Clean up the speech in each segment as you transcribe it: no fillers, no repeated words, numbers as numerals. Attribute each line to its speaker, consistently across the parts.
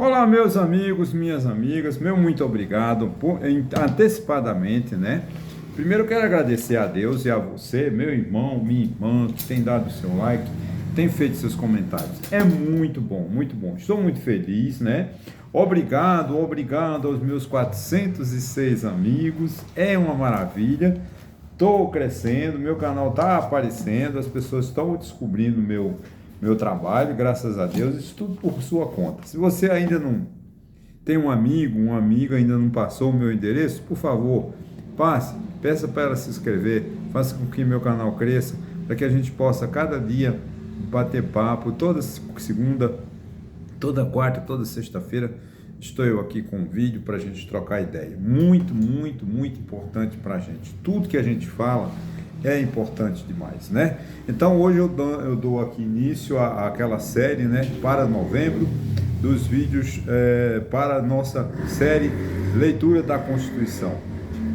Speaker 1: Olá, meus amigos, minhas amigas, meu muito obrigado antecipadamente, né? Primeiro quero agradecer a Deus e a você, meu irmão, minha irmã, que tem dado o seu like, tem feito seus comentários. É muito bom, muito bom. Estou muito feliz, né? Obrigado aos meus 406 amigos. É uma maravilha. Estou crescendo, meu canal está aparecendo, as pessoas estão descobrindo meu trabalho, graças a Deus, isso tudo por sua conta. Se você ainda não tem um amigo, uma amiga, ainda não passou o meu endereço, por favor, passe, peça para ela se inscrever, faça com que meu canal cresça, para que a gente possa cada dia bater papo, toda segunda, toda quarta, toda sexta-feira, estou eu aqui com um vídeo para a gente trocar ideia. Muito, muito, muito importante para a gente. Tudo que a gente fala é importante demais, né? Então hoje eu dou aqui início àquela série, né, para novembro, dos vídeos para a nossa série Leitura da Constituição.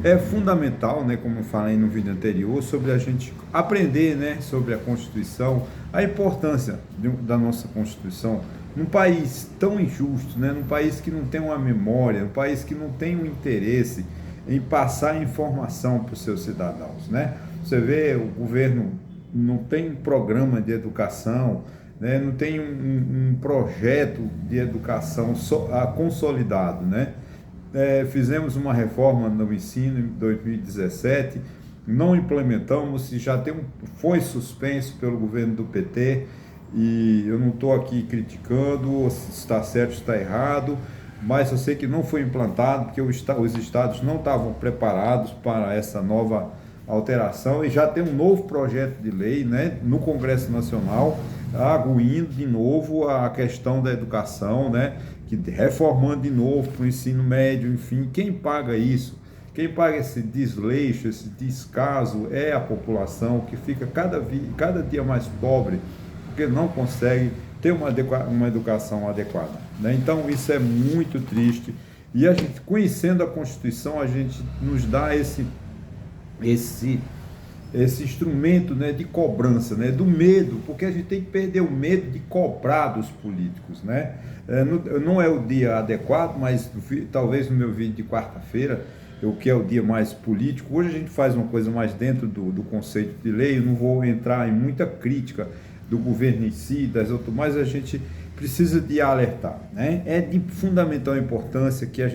Speaker 1: É fundamental, né, como eu falei no vídeo anterior, sobre a gente aprender, né, sobre a Constituição, a importância da nossa Constituição num país tão injusto, né, num país que não tem uma memória, num país que não tem um interesse em passar informação para os seus cidadãos, né? Você vê, o governo não tem programa de educação, né? Não tem um projeto de educação consolidado, né? Fizemos uma reforma no ensino em 2017, não implementamos, foi suspenso pelo governo do PT, e eu não estou aqui criticando se está certo ou está errado, mas eu sei que não foi implantado porque os estados não estavam preparados para essa nova alteração, e já tem um novo projeto de lei, né, no Congresso Nacional, arguindo de novo a questão da educação, né, reformando de novo para o ensino médio, enfim. Quem paga isso? Quem paga esse desleixo, esse descaso é a população, que fica cada dia mais pobre, porque não consegue ter uma educação adequada, né? Então isso é muito triste, e a gente, conhecendo a Constituição, a gente nos dá esse instrumento, né, de cobrança, né, do medo, porque a gente tem que perder o medo de cobrar dos políticos, né? Não é o dia adequado, mas talvez no meu vídeo de quarta-feira, o que é o dia mais político, hoje a gente faz uma coisa mais dentro do conceito de lei. Eu não vou entrar em muita crítica do governo em si, mas a gente precisa de alertar, né? É de fundamental importância que a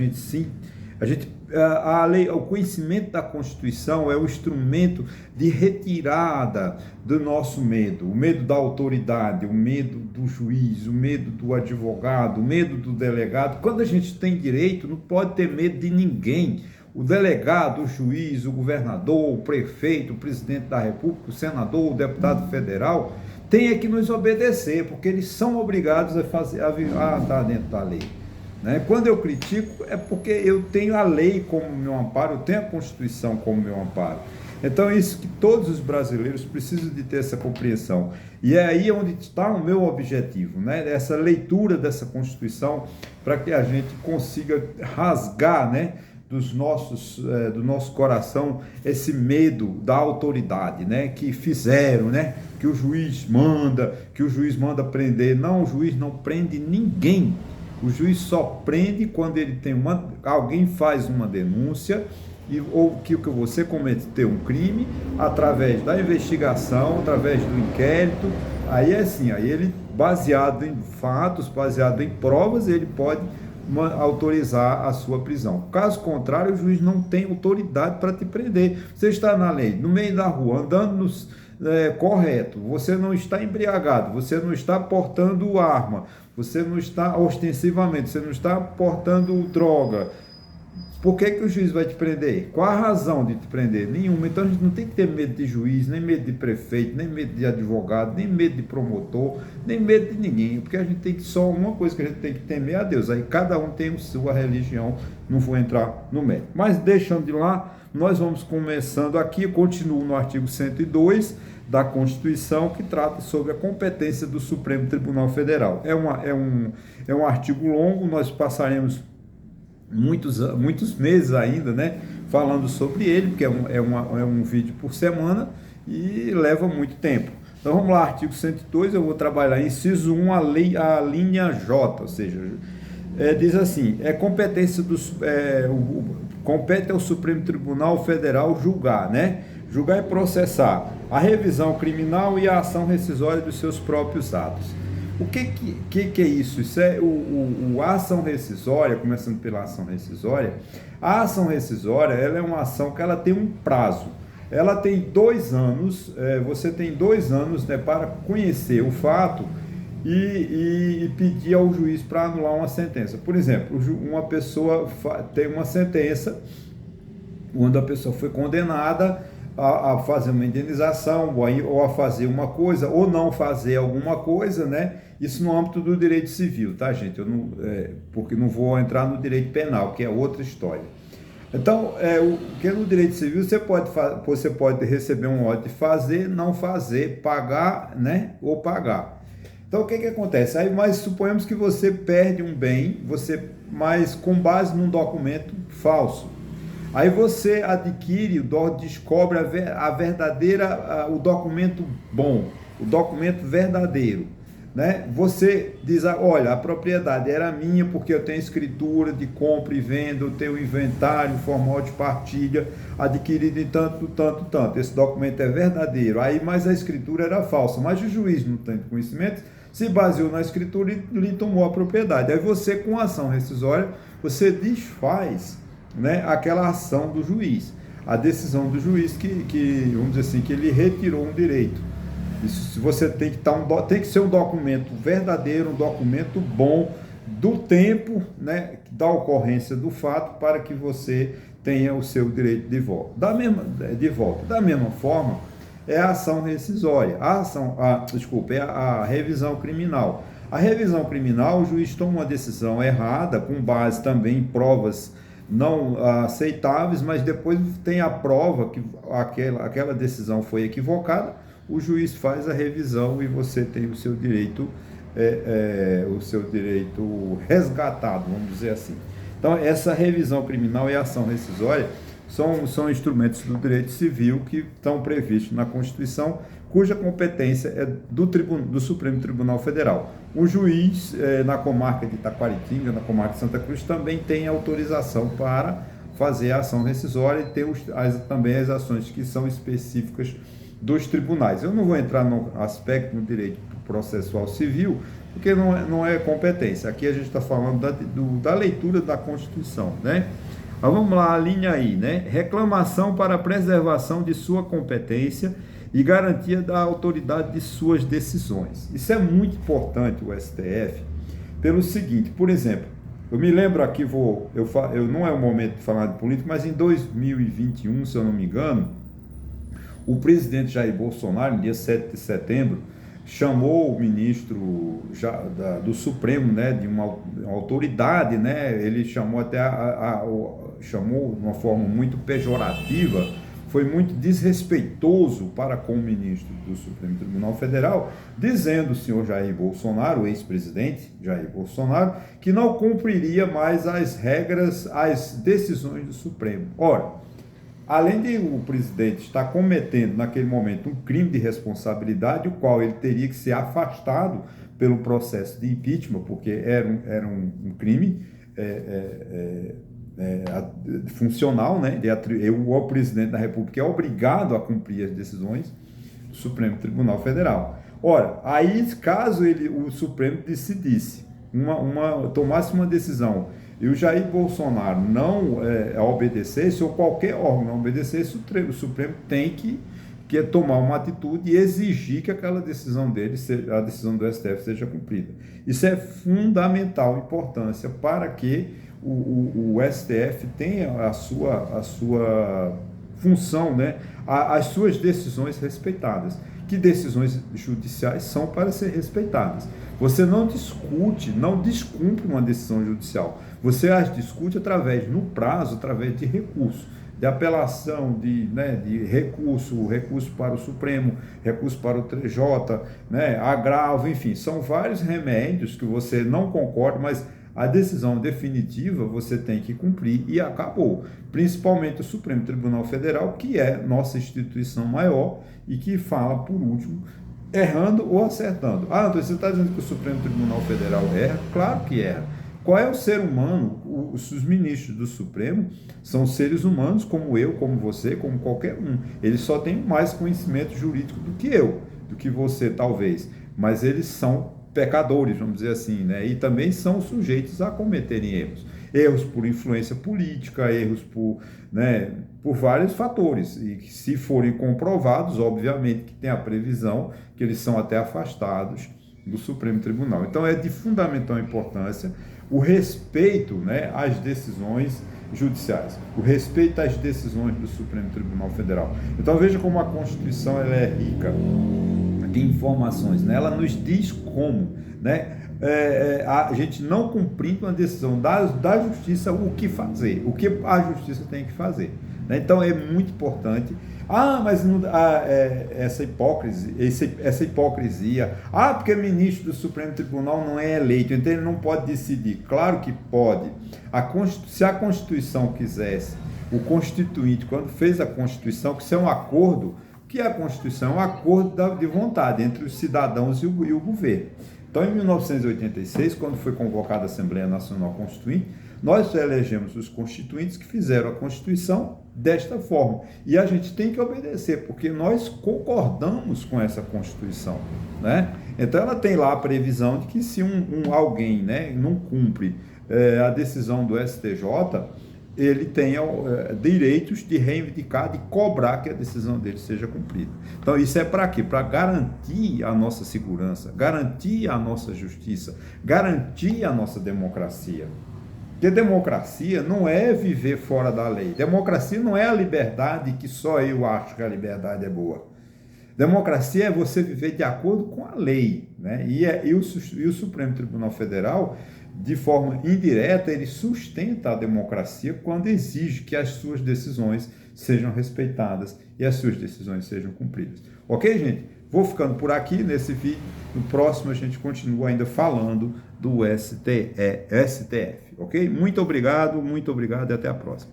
Speaker 1: lei, o conhecimento da Constituição é o instrumento de retirada do nosso medo, o medo da autoridade, o medo do juiz, o medo do advogado, o medo do delegado. Quando a gente tem direito, não pode ter medo de ninguém. O delegado, o juiz, o governador, o prefeito, o presidente da República, o senador, o deputado federal, tem que nos obedecer, porque eles são obrigados a estar dentro da lei, né? Quando eu critico, é porque eu tenho a lei como meu amparo, eu tenho a Constituição como meu amparo. Então é isso que todos os brasileiros precisam de ter essa compreensão. E é aí onde está o meu objetivo, né? Essa leitura dessa Constituição, para que a gente consiga rasgar, né, do nosso coração esse medo da autoridade, né, que fizeram, né, que o juiz manda prender. Não, o juiz não prende ninguém. O juiz só prende quando ele tem alguém faz uma denúncia, ou que você cometeu um crime, através da investigação, através do inquérito. Aí é assim, aí ele, baseado em fatos, baseado em provas, ele pode autorizar a sua prisão. Caso contrário, o juiz não tem autoridade para te prender. Você está na lei, no meio da rua, andando correto, você não está embriagado, você não está portando arma, você não está ostensivamente, você não está portando droga. Por que o juiz vai te prender? Qual a razão de te prender? Nenhuma. Então a gente não tem que ter medo de juiz, nem medo de prefeito, nem medo de advogado, nem medo de promotor, nem medo de ninguém, porque a gente tem só uma coisa que a gente tem que temer: a Deus. Aí cada um tem a sua religião, não vou entrar no mérito. Mas deixando de lá, nós vamos começando aqui. Eu continuo no artigo 102 da Constituição, que trata sobre a competência do Supremo Tribunal Federal. É um artigo longo, nós passaremos muitos meses ainda, né, falando sobre ele, porque é um vídeo por semana e leva muito tempo. Então vamos lá, artigo 102, eu vou trabalhar inciso 1, a linha J, ou seja, diz assim, competência compete ao Supremo Tribunal Federal julgar, né? Julgar e processar a revisão criminal e a ação rescisória dos seus próprios atos. O que é isso? Isso é a ação rescisória, começando pela ação rescisória. A ação rescisória, ela é uma ação que ela tem um prazo. Ela tem 2 anos, você tem 2 anos, né, para conhecer o fato e pedir ao juiz para anular uma sentença. Por exemplo, uma pessoa tem uma sentença onde a pessoa foi condenada a fazer uma indenização, ou a fazer uma coisa, ou não fazer alguma coisa, né? Isso no âmbito do direito civil, tá, gente? Eu não, porque não vou entrar no direito penal, que é outra história. Então, que no direito civil você pode receber um ordem de fazer, não fazer, pagar, né? Ou pagar. Então, o que acontece? Aí, mas suponhamos que você perde um bem, mas com base num documento falso. Aí você adquire, descobre a verdadeira, o documento bom, o documento verdadeiro, né? Você diz, olha, a propriedade era minha porque eu tenho escritura de compra e venda, eu tenho inventário, formal de partilha, adquirido em tanto. Esse documento é verdadeiro. Aí, mas a escritura era falsa, mas o juiz não tem conhecimento, se baseou na escritura e lhe tomou a propriedade. Aí você, com a ação rescisória, você desfaz, né, aquela ação do juiz, a decisão do juiz que vamos dizer assim, que ele retirou um direito. Isso, você tem que ser um documento verdadeiro, um documento bom do tempo, né, da ocorrência do fato, para que você tenha o seu direito de volta. Da mesma forma, é a ação rescisória, é a revisão criminal. A revisão criminal, o juiz toma uma decisão errada, com base também em provas não aceitáveis, mas depois tem a prova que aquela decisão foi equivocada, o juiz faz a revisão e você tem o seu direito, resgatado, vamos dizer assim. Então, essa revisão criminal e a ação rescisória são instrumentos do direito civil que estão previstos na Constituição, cuja competência é do Supremo Tribunal Federal. O juiz, na comarca de Taquaritinga, na comarca de Santa Cruz, também tem autorização para fazer a ação rescisória e tem também as ações que são específicas dos tribunais. Eu não vou entrar no aspecto do direito processual civil, porque não é competência. Aqui a gente está falando da leitura da Constituição, né? Mas vamos lá, a linha aí, né? Reclamação para preservação de sua competência e garantia da autoridade de suas decisões. Isso é muito importante, o STF, pelo seguinte, por exemplo, eu me lembro aqui, não é o momento de falar de política, mas em 2021, se eu não me engano, o presidente Jair Bolsonaro, no dia 7 de setembro, chamou o ministro do Supremo, né, de uma autoridade, né, ele chamou até chamou de uma forma muito pejorativa, foi muito desrespeitoso para com o ministro do Supremo Tribunal Federal, dizendo o senhor Jair Bolsonaro, o ex-presidente Jair Bolsonaro, que não cumpriria mais as regras, as decisões do Supremo. Ora, além de o presidente estar cometendo naquele momento um crime de responsabilidade, o qual ele teria que ser afastado pelo processo de impeachment, porque era um crime funcional, né? O presidente da República é obrigado a cumprir as decisões do Supremo Tribunal Federal. Ora, aí caso o Supremo decidisse, tomasse uma decisão e o Jair Bolsonaro não obedecesse, ou qualquer órgão não obedecesse, o Supremo tem que tomar uma atitude e exigir que aquela decisão dele, a decisão do STF, seja cumprida. Isso é fundamental importância para que o STF tenha a sua função, né? As suas decisões respeitadas. Que decisões judiciais são para ser respeitadas. Você não discute, não descumpre uma decisão judicial. Você as discute no prazo, através de recurso, de apelação, de recurso para o Supremo, recurso para o TJ, né, agravo, enfim, são vários remédios que você não concorda, mas a decisão definitiva você tem que cumprir e acabou. Principalmente o Supremo Tribunal Federal, que é nossa instituição maior e que fala, por último, errando ou acertando. Então você está dizendo que o Supremo Tribunal Federal erra? Claro que erra. Qual é o ser humano? Os ministros do Supremo são seres humanos como eu, como você, como qualquer um. Eles só têm mais conhecimento jurídico do que eu, do que você talvez, mas eles são pecadores, vamos dizer assim, né? E também são sujeitos a cometerem erros. Erros por influência política, erros por, né, por vários fatores. E que, se forem comprovados, obviamente que tem a previsão que eles são até afastados do Supremo Tribunal. Então é de fundamental importância o respeito, né, às decisões judiciais, o respeito às decisões do Supremo Tribunal Federal. Então veja como a Constituição ela é rica de informações, né? Ela nos diz como, né, a gente não cumprindo uma decisão da justiça, o que fazer, o que a justiça tem que fazer, né? Então é muito importante. Mas não, essa hipocrisia, porque o ministro do Supremo Tribunal não é eleito, então ele não pode decidir. Claro que pode. Se a Constituição quisesse, o Constituinte, quando fez a Constituição, que isso é um acordo, que a Constituição é um acordo de vontade entre os cidadãos e o governo. Então, em 1986, quando foi convocada a Assembleia Nacional Constituinte, nós elegemos os constituintes que fizeram a Constituição desta forma. E a gente tem que obedecer, porque nós concordamos com essa Constituição, né? Então, ela tem lá a previsão de que se alguém, né, não cumpre a decisão do STJ, ele tenha direitos de reivindicar, de cobrar que a decisão dele seja cumprida. Então, isso é para quê? Para garantir a nossa segurança, garantir a nossa justiça, garantir a nossa democracia. Porque democracia não é viver fora da lei. Democracia não é a liberdade que só eu acho que a liberdade é boa. Democracia é você viver de acordo com a lei, né? E o Supremo Tribunal Federal, de forma indireta, ele sustenta a democracia quando exige que as suas decisões sejam respeitadas e as suas decisões sejam cumpridas. Ok, gente? Vou ficando por aqui nesse vídeo. No próximo a gente continua ainda falando do STF, ok? Muito obrigado e até a próxima.